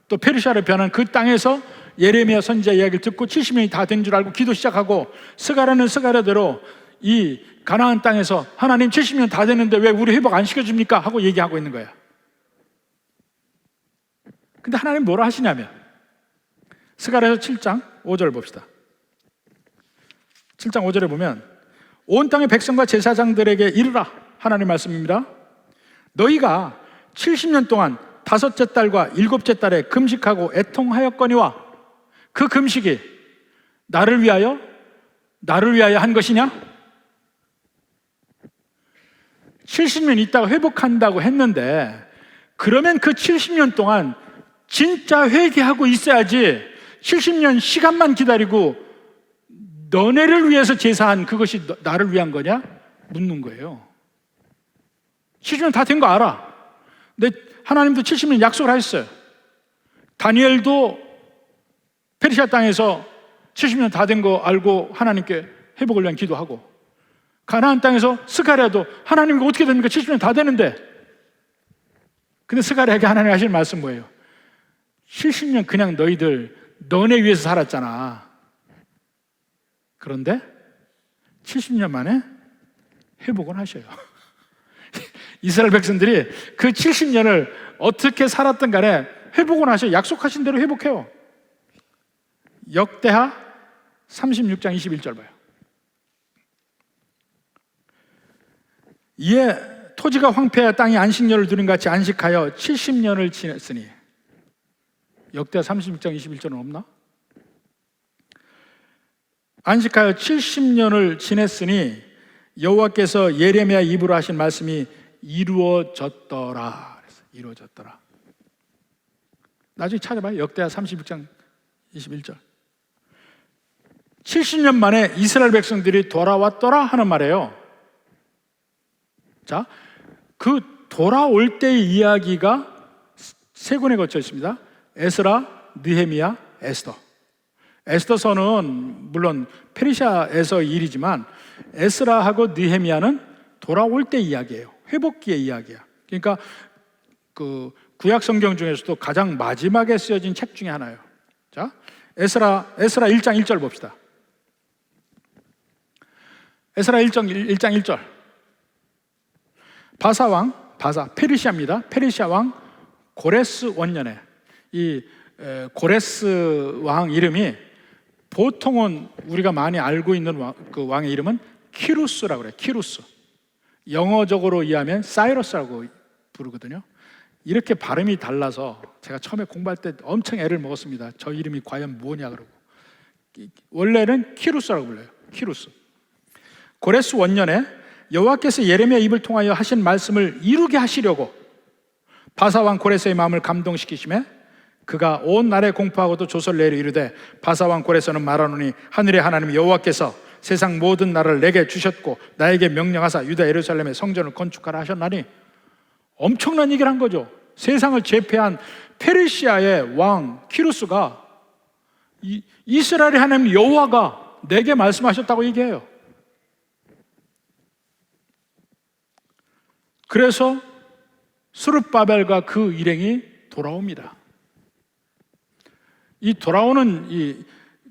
또 페르시아로 변한 그 땅에서 예레미야 선지자 이야기를 듣고 70년이 다 된 줄 알고 기도 시작하고, 스가랴는 스가랴대로 이 가나안 땅에서 하나님 70년 다 됐는데 왜 우리 회복 안 시켜줍니까? 하고 얘기하고 있는 거예요. 근데 하나님 뭐라 하시냐면, 스가랴서 7장 5절 봅시다. 7장 5절에 보면 온 땅의 백성과 제사장들에게 이르라, 하나님 말씀입니다. 너희가 70년 동안 다섯째 달과 일곱째 달에 금식하고 애통하였거니와 그 금식이 나를 위하여 한 것이냐? 70년 있다가 회복한다고 했는데, 그러면 그 70년 동안 진짜 회개하고 있어야지 70년 시간만 기다리고 너네를 위해서 제사한 그것이 나를 위한 거냐? 묻는 거예요. 70년 다 된 거 알아. 근데 하나님도 70년 약속을 하셨어요. 다니엘도 페르시아 땅에서 70년 다 된 거 알고 하나님께 회복을 위한 기도하고, 가나안 땅에서 스가랴도 하나님 이거 어떻게 됩니까? 70년 다 되는데. 근데 스가랴에게 하나님 하실 말씀 뭐예요? 70년 그냥 너네 위해서 살았잖아. 그런데 70년 만에 회복을 하셔요. 이스라엘 백성들이 그 70년을 어떻게 살았든 간에 회복을 하셔요. 약속하신 대로 회복해요. 역대하 36장 21절 봐요. 이에 토지가 황폐하여 땅이 안식년을 두린 같이 안식하여 70년을 지냈으니. 역대하 36장 21절은 없나? 안식하여 70년을 지냈으니 여호와께서 예레미야 입으로 하신 말씀이 이루어졌더라. 이루어졌더라. 나중에 찾아봐요. 역대하 36장 21절. 70년 만에 이스라엘 백성들이 돌아왔더라 하는 말이에요. 자, 그 돌아올 때의 이야기가 세 권에 걸쳐 있습니다. 에스라, 느헤미야, 에스더. 에스더서는 물론 페르시아에서 일이지만 에스라하고 느헤미야는 돌아올 때 이야기예요. 회복기의 이야기야. 그러니까 그 구약 성경 중에서도 가장 마지막에 쓰여진 책 중에 하나예요. 자, 에스라 1장 1절 봅시다. 에스라 1장 1절. 페르시아입니다. 페르시아 왕 고레스 원년에, 이 고레스 왕 이름이 보통은 우리가 많이 알고 있는 그 왕의 이름은 키루스라고 그래요. 키루스. 영어적으로 이해하면 사이러스라고 부르거든요. 이렇게 발음이 달라서 제가 처음에 공부할 때 엄청 애를 먹었습니다. 저 이름이 과연 뭐냐 그러고. 원래는 키루스라고 불러요. 키루스. 고레스 원년에 여호와께서 예레미야 입을 통하여 하신 말씀을 이루게 하시려고 바사왕 고레스의 마음을 감동시키시매 그가 온 나라에 공포하고도 조서를 내려 이르되 바사왕 고레스는 말하노니 하늘의 하나님 여호와께서 세상 모든 나라를 내게 주셨고 나에게 명령하사 유다 예루살렘의 성전을 건축하라 하셨나니, 엄청난 얘기를 한 거죠. 세상을 제패한 페르시아의 왕 키루스가 이스라엘의 하나님 여호와가 내게 말씀하셨다고 얘기해요. 그래서 스룹바벨과 그 일행이 돌아옵니다. 이 돌아오는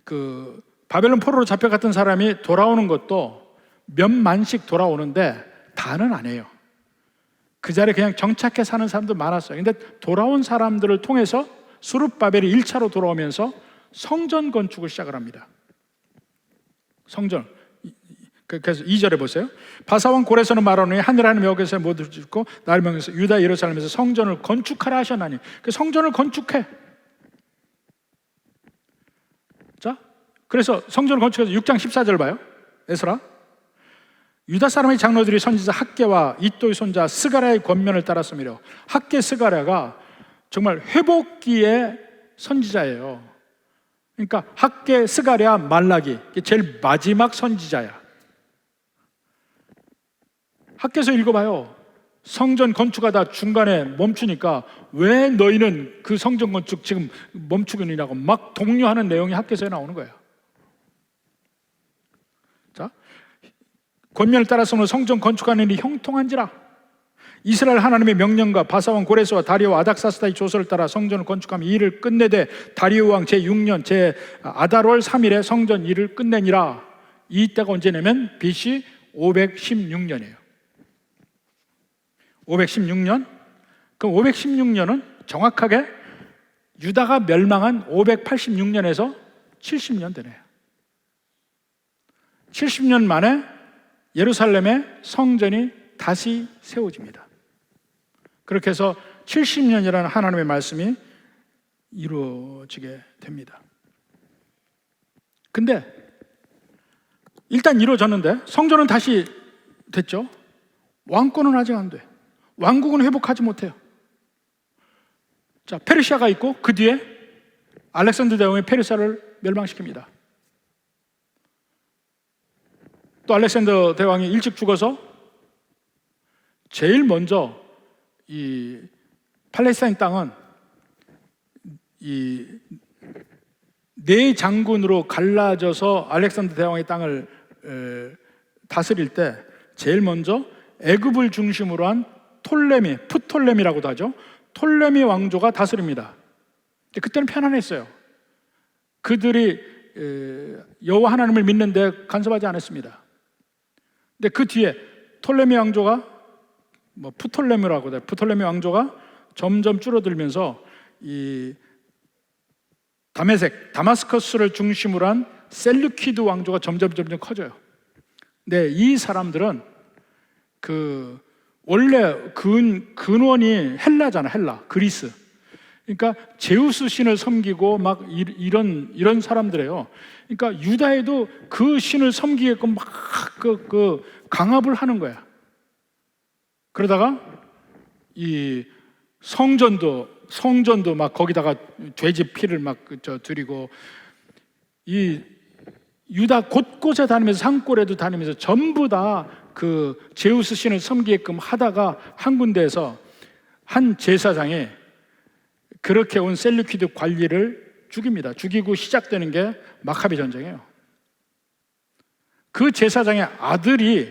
그 바벨론 포로로 잡혀갔던 사람이 돌아오는 것도 몇만씩 돌아오는데 다는 아니에요. 그 자리에 그냥 정착해 사는 사람도 많았어요. 근데 돌아온 사람들을 통해서 스룹바벨이 1차로 돌아오면서 성전 건축을 시작을 합니다. 성전. 그래서 2절에 보세요. 바사왕 고레스는 말하노니 하늘 하나님 여호와께서 모두 짓고 나를 명해서 유다 예루살렘에서 성전을 건축하라 하셨나니, 그 성전을 건축해. 자, 그래서 성전을 건축해서 6장 14절 봐요. 에스라. 유다 사람의 장로들이 선지자 학개와 이또의 손자 스가랴의 권면을 따랐으므로. 학개 스가랴가 정말 회복기의 선지자예요. 그러니까 학개 스가랴 말라기, 제일 마지막 선지자야. 학개서 읽어봐요. 성전 건축하다 중간에 멈추니까 왜 너희는 그 성전 건축 지금 멈추고 있느냐고 막 독려하는 내용이 학개서에 나오는 거예요. 자, 권면을 따라서는 성전 건축하는 일이 형통한지라. 이스라엘 하나님의 명령과 바사왕 고레스와 다리오 아닥사스다의 조서를 따라 성전을 건축하며 이 일을 끝내되 다리오 왕 제6년 제 아달월 3일에 성전 일을 끝내니라. 이때가 언제냐면 BC 516년이에요 516년? 그럼 516년은 정확하게 유다가 멸망한 586년에서 70년 되네요. 70년 만에 예루살렘의 성전이 다시 세워집니다. 그렇게 해서 70년이라는 하나님의 말씀이 이루어지게 됩니다. 근데 일단 이루어졌는데 성전은 다시 됐죠. 왕권은 아직 안 돼. 왕국은 회복하지 못해요. 자, 페르시아가 있고 그 뒤에 알렉산더 대왕이 페르시아를 멸망시킵니다. 또 알렉산더 대왕이 일찍 죽어서 제일 먼저 이 팔레스타인 땅은 이 네 장군으로 갈라져서 알렉산더 대왕의 땅을 다스릴 때 제일 먼저 애굽을 중심으로 한 프톨레미라고도 하죠. 톨레미 왕조가 다스립니다. 그때는 편안했어요. 그들이 여호와 하나님을 믿는데 간섭하지 않았습니다. 근데 그 뒤에 톨레미 왕조가 프톨레미라고 해요. 프톨레미 왕조가 점점 줄어들면서 이 다마스커스를 중심으로 한 셀루키드 왕조가 점점 커져요. 근데 이 사람들은 원래 근원이 헬라잖아, 헬라, 그리스. 그러니까 제우스 신을 섬기고 막 이런 사람들이에요. 그러니까 유다에도 그 신을 섬기게끔 막 강압을 하는 거야. 그러다가 이 성전도 막 거기다가 돼지 피를 막 드리고, 이 유다 곳곳에 다니면서 산골에도 다니면서 전부 다 그 제우스 신을 섬기게끔 하다가 한 군데에서 한 제사장이 그렇게 온 셀루키드 관리를 죽입니다. 죽이고 시작되는 게 마카베 전쟁이에요. 그 제사장의 아들이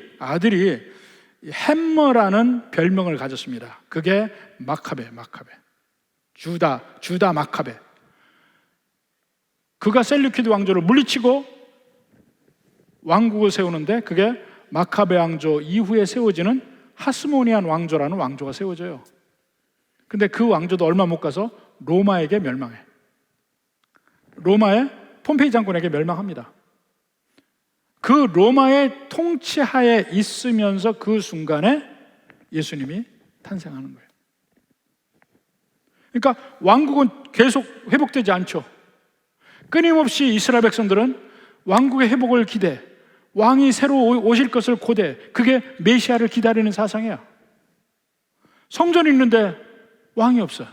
햄머라는 별명을 가졌습니다. 그게 마카베. 주다 마카베. 그가 셀루키드 왕조를 물리치고 왕국을 세우는데 그게 마카베 왕조 이후에 세워지는 하스모니안 왕조라는 왕조가 세워져요. 근데 그 왕조도 얼마 못 가서 로마에게 멸망해. 로마의 폼페이 장군에게 멸망합니다. 그 로마의 통치하에 있으면서 그 순간에 예수님이 탄생하는 거예요. 그러니까 왕국은 계속 회복되지 않죠. 끊임없이 이스라엘 백성들은 왕국의 회복을 기대, 왕이 새로 오실 것을 고대, 그게 메시아를 기다리는 사상이야. 성전이 있는데 왕이 없어요.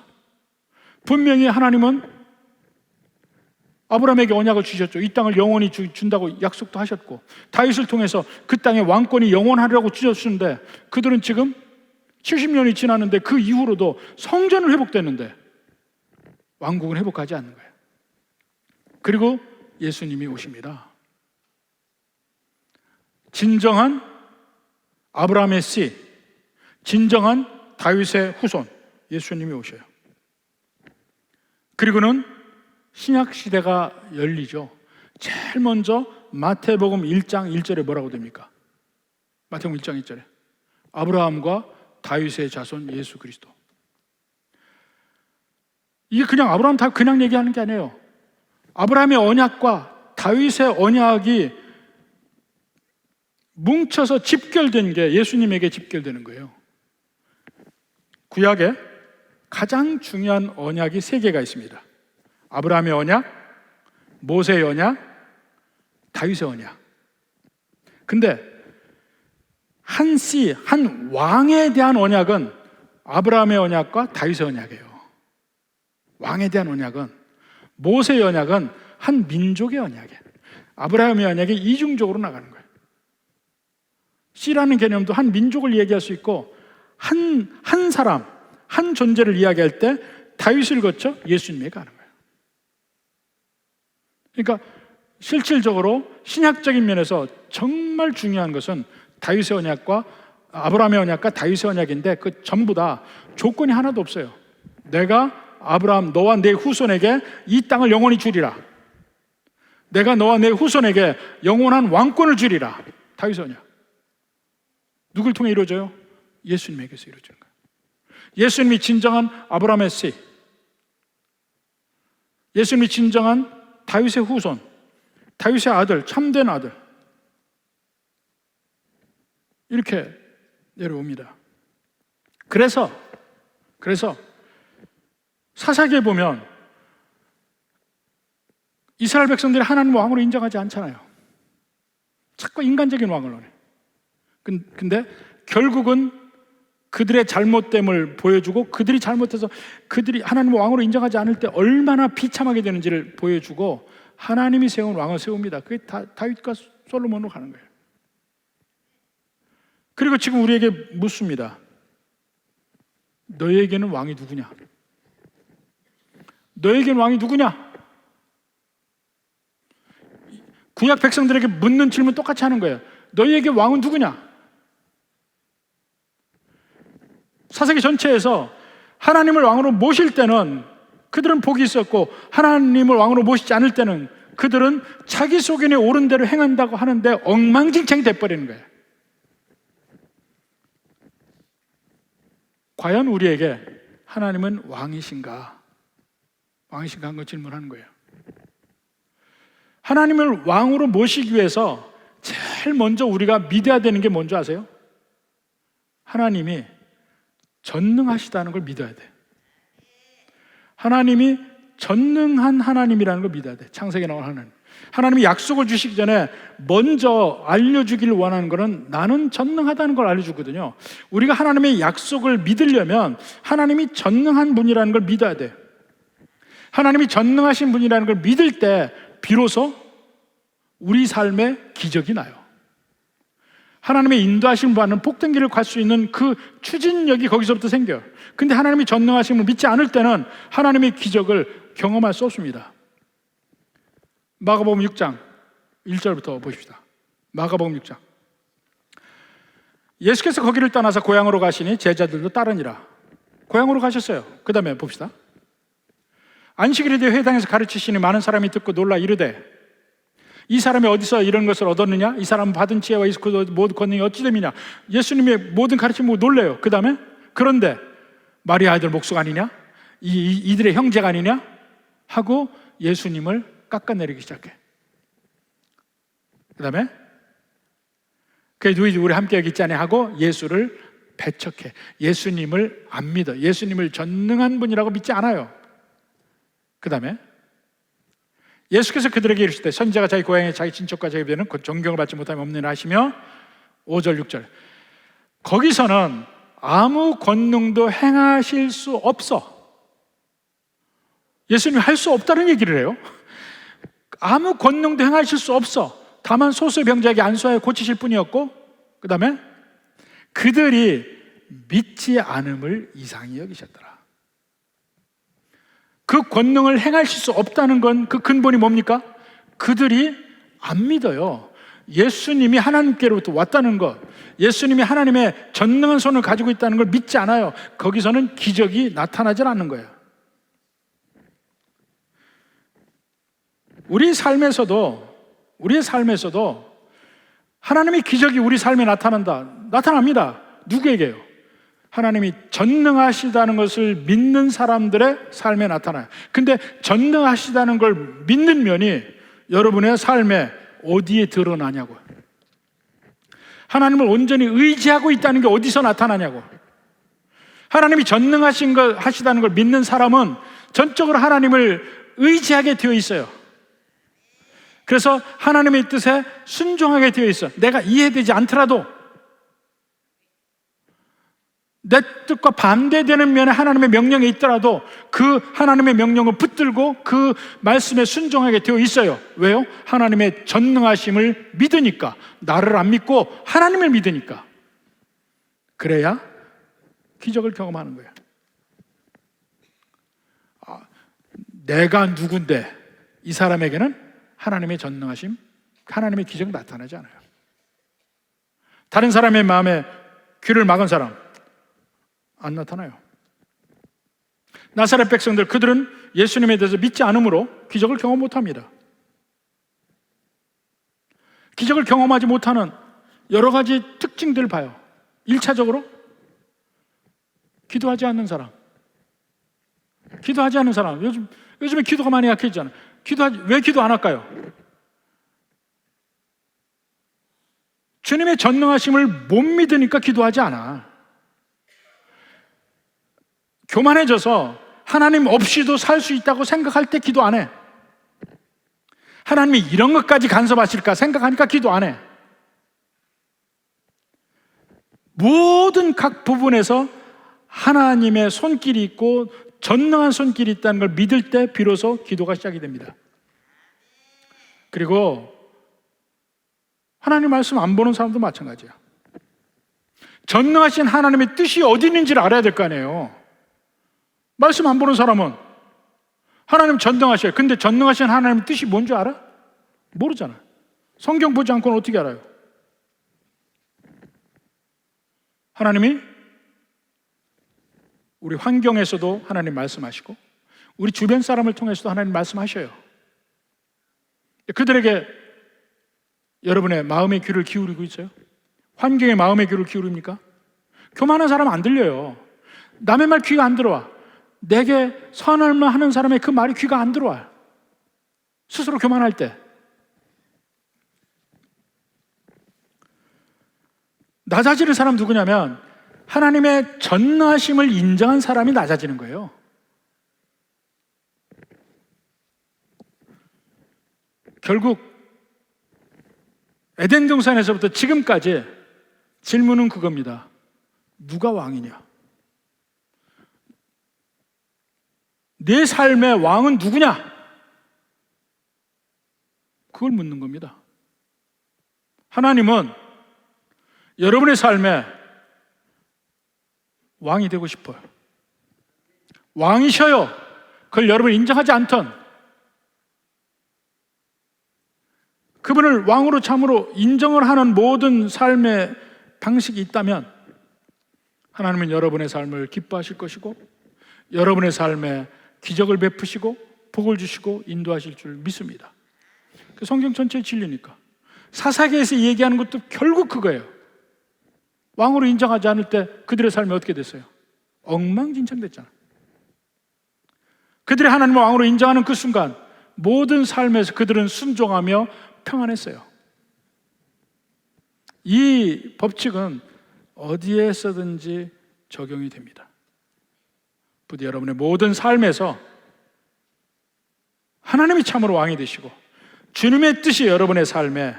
분명히 하나님은 아브라함에게 언약을 주셨죠. 이 땅을 영원히 준다고 약속도 하셨고, 다윗을 통해서 그 땅의 왕권이 영원하리라고 주셨는데, 그들은 지금 70년이 지났는데 그 이후로도 성전은 회복됐는데 왕국은 회복하지 않는 거예요. 그리고 예수님이 오십니다. 진정한 아브라함의 씨, 진정한 다윗의 후손 예수님이 오셔요. 그리고는 신약 시대가 열리죠. 제일 먼저 마태복음 1장 1절에 뭐라고 됩니까? 마태복음 1장 1절에 아브라함과 다윗의 자손 예수 그리스도. 이게 그냥 아브라함 다 그냥 얘기하는 게 아니에요. 아브라함의 언약과 다윗의 언약이 뭉쳐서 집결된 게 예수님에게 집결되는 거예요. 구약에 가장 중요한 언약이 3개가 있습니다. 아브라함의 언약, 모세의 언약, 다윗의 언약. 근데 한 왕에 대한 언약은 아브라함의 언약과 다윗의 언약이에요. 왕에 대한 언약은, 모세의 언약은 한 민족의 언약이에요. 아브라함의 언약이 이중적으로 나가는 거예요. 씨라는 개념도 한 민족을 얘기할 수 있고, 한 사람, 한 존재를 이야기할 때 다윗을 거쳐 예수님에게 가는 거예요. 그러니까 실질적으로 신약적인 면에서 정말 중요한 것은 다윗의 언약과 아브라함의 언약과 다윗의 언약인데, 그 전부 다 조건이 하나도 없어요. 내가 아브라함, 너와 내 후손에게 이 땅을 영원히 주리라. 내가 너와 내 후손에게 영원한 왕권을 주리라. 다윗의 언약. 누굴 통해 이루어져요? 예수님에게서 이루어지는 거예요. 예수님이 진정한 아브라함의 씨, 예수님이 진정한 다윗의 후손, 다윗의 아들, 참된 아들, 이렇게 내려옵니다. 그래서 사사기에 보면 이스라엘 백성들이 하나님 왕으로 인정하지 않잖아요. 자꾸 인간적인 왕을 원해. 근데 결국은 그들의 잘못됨을 보여주고, 그들이 잘못해서 그들이 하나님 왕으로 인정하지 않을 때 얼마나 비참하게 되는지를 보여주고, 하나님이 세운 왕을 세웁니다. 그게 다윗과 솔로몬으로 가는 거예요. 그리고 지금 우리에게 묻습니다. 너에게는 왕이 누구냐? 너에게는 왕이 누구냐? 구약 백성들에게 묻는 질문 똑같이 하는 거예요. 너희에게 왕은 누구냐? 사사기 전체에서 하나님을 왕으로 모실 때는 그들은 복이 있었고, 하나님을 왕으로 모시지 않을 때는 그들은 자기 소견에 옳은 대로 행한다고 하는데 엉망진창이 돼버리는 거예요. 과연 우리에게 하나님은 왕이신가? 왕이신가 하는 거 질문하는 거예요. 하나님을 왕으로 모시기 위해서 제일 먼저 우리가 믿어야 되는 게 뭔지 아세요? 하나님이 전능하시다는 걸 믿어야 돼. 하나님이 전능한 하나님이라는 걸 믿어야 돼. 창세기에 나온 하나님. 하나님이 약속을 주시기 전에 먼저 알려주기를 원하는 것은 나는 전능하다는 걸 알려주거든요. 우리가 하나님의 약속을 믿으려면 하나님이 전능한 분이라는 걸 믿어야 돼. 하나님이 전능하신 분이라는 걸 믿을 때 비로소 우리 삶에 기적이 나요. 하나님의 인도하심을 받는 복된 길을 갈 수 있는 그 추진력이 거기서부터 생겨요. 근데 하나님이 전능하심을 믿지 않을 때는 하나님의 기적을 경험할 수 없습니다. 마가복음 6장 1절부터 보십시다. 마가복음 6장. 예수께서 거기를 떠나서 고향으로 가시니 제자들도 따르니라. 고향으로 가셨어요. 그 다음에 봅시다. 안식일에 대해 회당에서 가르치시니 많은 사람이 듣고 놀라 이르되, 이 사람이 어디서 이런 것을 얻었느냐? 이 사람은 받은 지혜와 이스크도 모든 권능이 어찌 됨이냐? 예수님의 모든 가르침을 보고 놀래요. 그 다음에 그런데 마리아 아들 목수가 아니냐? 이들의 형제가 아니냐? 하고 예수님을 깎아내리기 시작해. 그 다음에 그래서 우리 함께 여기 있자니 하고 예수를 배척해. 예수님을 안 믿어. 예수님을 전능한 분이라고 믿지 않아요. 그 다음에 예수께서 그들에게 이르실 때 선지자가 자기 고향에 자기 친척과 자기 배는 곧 존경을 받지 못하면 없느니라 하시며 5절 6절 거기서는 아무 권능도 행하실 수 없어. 예수님이 할 수 없다는 얘기를 해요. 아무 권능도 행하실 수 없어. 다만 소수의 병자에게 안수하여 고치실 뿐이었고, 그 다음에 그들이 믿지 않음을 이상히 여기셨더라. 그 권능을 행하실 수 없다는 건 그 근본이 뭡니까? 그들이 안 믿어요. 예수님이 하나님께로부터 왔다는 것, 예수님이 하나님의 전능한 손을 가지고 있다는 걸 믿지 않아요. 거기서는 기적이 나타나질 않는 거예요. 우리의 삶에서도 하나님의 기적이 우리 삶에 나타납니다. 누구에게요? 하나님이 전능하시다는 것을 믿는 사람들의 삶에 나타나요. 근데 전능하시다는 걸 믿는 면이 여러분의 삶에 어디에 드러나냐고요. 하나님을 온전히 의지하고 있다는 게 어디서 나타나냐고. 하나님이 전능하시다는 걸 믿는 사람은 전적으로 하나님을 의지하게 되어 있어요. 그래서 하나님의 뜻에 순종하게 되어 있어. 내가 이해되지 않더라도, 내 뜻과 반대되는 면에 하나님의 명령이 있더라도 그 하나님의 명령을 붙들고 그 말씀에 순종하게 되어 있어요. 왜요? 하나님의 전능하심을 믿으니까. 나를 안 믿고 하나님을 믿으니까. 그래야 기적을 경험하는 거예요. 내가 누군데 이 사람에게는 하나님의 전능하심, 하나님의 기적 나타나지 않아요. 다른 사람의 마음에 귀를 막은 사람 안 나타나요. 나사렛 백성들, 그들은 예수님에 대해서 믿지 않으므로 기적을 경험 못합니다. 기적을 경험하지 못하는 여러 가지 특징들을 봐요. 1차적으로 기도하지 않는 사람. 요즘에 기도가 많이 약해지잖아요. 왜 기도 안 할까요? 주님의 전능하심을 못 믿으니까 기도하지 않아. 교만해져서 하나님 없이도 살 수 있다고 생각할 때 기도 안 해. 하나님이 이런 것까지 간섭하실까 생각하니까 기도 안 해. 모든 각 부분에서 하나님의 손길이 있고 전능한 손길이 있다는 걸 믿을 때 비로소 기도가 시작이 됩니다. 그리고 하나님 말씀 안 보는 사람도 마찬가지야. 전능하신 하나님의 뜻이 어디 있는지를 알아야 될 거 아니에요. 말씀 안 보는 사람은 하나님 전능하셔요. 근데 전능하신 하나님의 뜻이 뭔지 알아? 모르잖아. 성경 보지 않고는 어떻게 알아요? 하나님이 우리 환경에서도 하나님 말씀하시고 우리 주변 사람을 통해서도 하나님 말씀하셔요. 그들에게 여러분의 마음의 귀를 기울이고 있어요? 환경에 마음의 귀를 기울입니까? 교만한 사람은 안 들려요. 남의 말 귀가 안 들어와. 내게 선할 말 하는 사람의 그 말이 귀가 안 들어와요. 스스로 교만할 때. 낮아지는 사람 누구냐면 하나님의 전능하심을 인정한 사람이 낮아지는 거예요. 결국 에덴 동산에서부터 지금까지 질문은 그겁니다. 누가 왕이냐? 내 삶의 왕은 누구냐? 그걸 묻는 겁니다. 하나님은 여러분의 삶에 왕이 되고 싶어요. 왕이셔요. 그걸 여러분이 인정하지 않던 그분을 왕으로 참으로 인정을 하는 모든 삶의 방식이 있다면 하나님은 여러분의 삶을 기뻐하실 것이고 여러분의 삶에 기적을 베푸시고 복을 주시고 인도하실 줄 믿습니다. 성경 전체의 진리니까. 사사기에서 얘기하는 것도 결국 그거예요. 왕으로 인정하지 않을 때 그들의 삶이 어떻게 됐어요? 엉망진창 됐잖아. 그들이 하나님을 왕으로 인정하는 그 순간 모든 삶에서 그들은 순종하며 평안했어요. 이 법칙은 어디에서든지 적용이 됩니다. 부디 여러분의 모든 삶에서 하나님이 참으로 왕이 되시고 주님의 뜻이 여러분의 삶에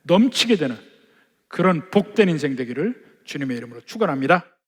넘치게 되는 그런 복된 인생 되기를 주님의 이름으로 축원합니다.